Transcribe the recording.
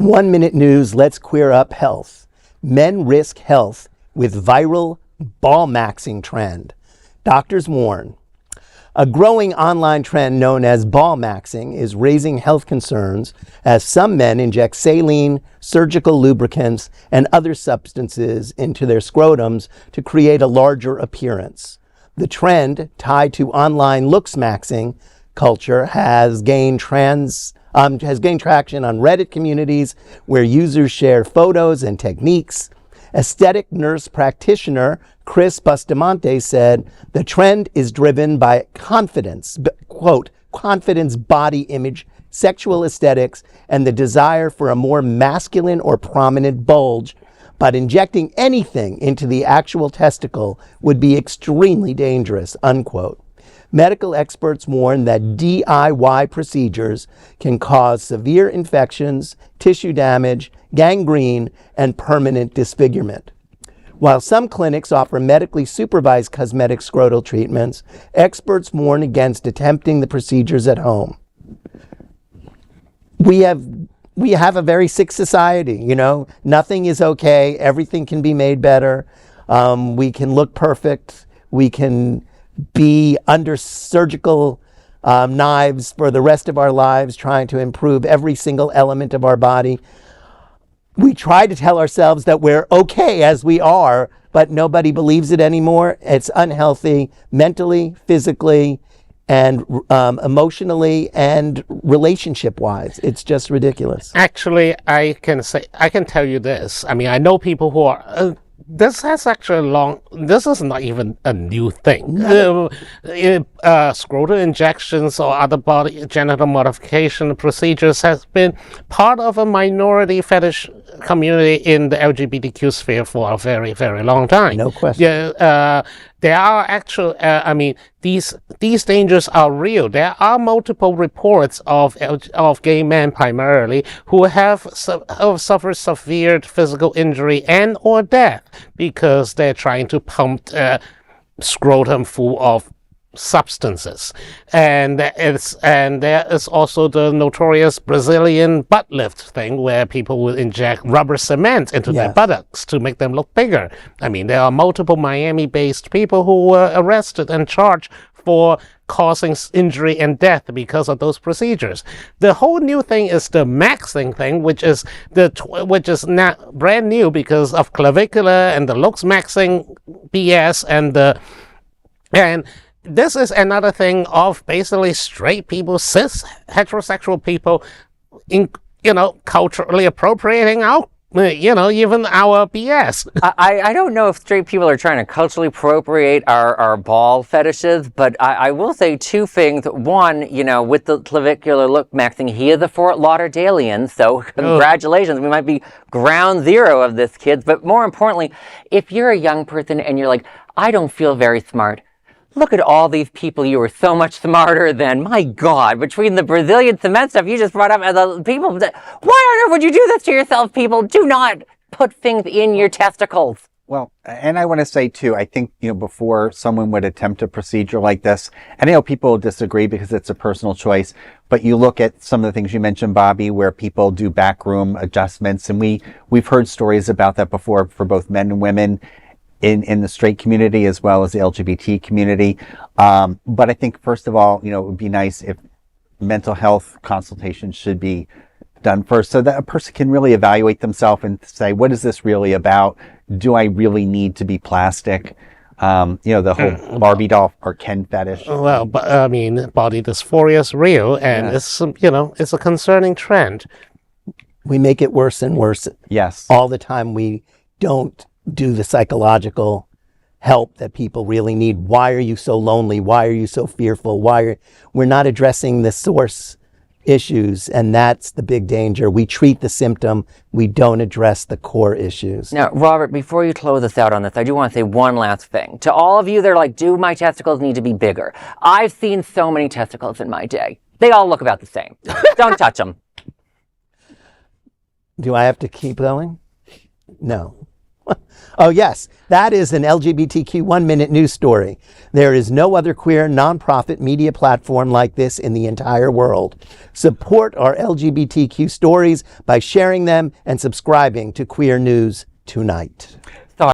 1 Minute News, let's queer up health. Men risk health with viral Ballmaxxing trend. Doctors warn. A growing online trend known as Ballmaxxing is raising health concerns as some men inject saline, surgical lubricants, and other substances into their scrotums to create a larger appearance. The trend, tied to online looksmaxxing culture, has gained traction on Reddit communities where users share photos and techniques. Aesthetic nurse practitioner Chris Bustamante said the trend is driven by confidence, quote, confidence body image, sexual aesthetics, and the desire for a more masculine or prominent bulge, but injecting anything into the actual testicle would be extremely dangerous, unquote. Medical experts warn that DIY procedures can cause severe infections, tissue damage, gangrene, and permanent disfigurement. While some clinics offer medically supervised cosmetic scrotal treatments, experts warn against attempting the procedures at home. We have a very sick society, you know. Nothing is okay. Everything can be made better. We can look perfect. We can be under surgical knives for the rest of our lives, trying to improve every single element of our body. We try to tell ourselves that we're okay as we are, but nobody believes it anymore. It's unhealthy mentally, physically, and emotionally and relationship-wise. It's just ridiculous. Actually, I can tell you this. I mean, I know people who are... this has actually this is not even a new thing. No. Scrotal injections or other body genital modification procedures has been part of a minority fetish community in the LGBTQ sphere for a very, very long time. No question. Yeah, there are actual, I mean, these dangers are real. There are multiple reports of gay men primarily who have suffered severe physical injury and or death because they're trying to pump scrotum full of substances. And there is also the notorious Brazilian butt lift thing where people will inject rubber cement into their buttocks to make them look bigger. I mean, there are multiple Miami-based people who were arrested and charged for causing injury and death because of those procedures. The whole new thing is the maxing thing, which is not brand new because of clavicular and the looksmaxxing BS and this is another thing of basically straight people, cis heterosexual people, culturally appropriating our, even our BS. I don't know if straight people are trying to culturally appropriate our ball fetishes, but I will say two things. One, with the clavicular looksmaxxing, he is a Fort Lauderdalian, so congratulations. We might be ground zero of this, kids. But more importantly, if you're a young person and you're like, I don't feel very smart, look at all these people you were so much smarter than. My God, between the Brazilian cement stuff you just brought up and the people, why on earth would you do this to yourself, people? Do not put things in your testicles. Well, and I want to say too, I think, before someone would attempt a procedure like this, and I know people disagree because it's a personal choice, but you look at some of the things you mentioned, Bobby, where people do backroom adjustments, and we've heard stories about that before for both men and women in the straight community as well as the LGBT community. But I think, first of all, it would be nice if mental health consultations should be done first so that a person can really evaluate themselves and say, what is this really about? Do I really need to be plastic? The whole Barbie doll or Ken fetish. Well, but I mean, body dysphoria is real, and it's a concerning trend. We make it worse and worse. Yes. All the time. We don't do the psychological help that people really need. Why are you so lonely? Why are you so fearful? We're not addressing the source issues, and that's the big danger. We treat the symptom, we don't address the core issues. Now, Robert, before you close us out on this, I do want to say one last thing. To all of you that are like, do my testicles need to be bigger? I've seen so many testicles in my day. They all look about the same. Don't touch them. Do I have to keep going? No. Oh, yes, that is an LGBTQ 1-minute news story. There is no other queer nonprofit media platform like this in the entire world. Support our LGBTQ stories by sharing them and subscribing to Queer News Tonight.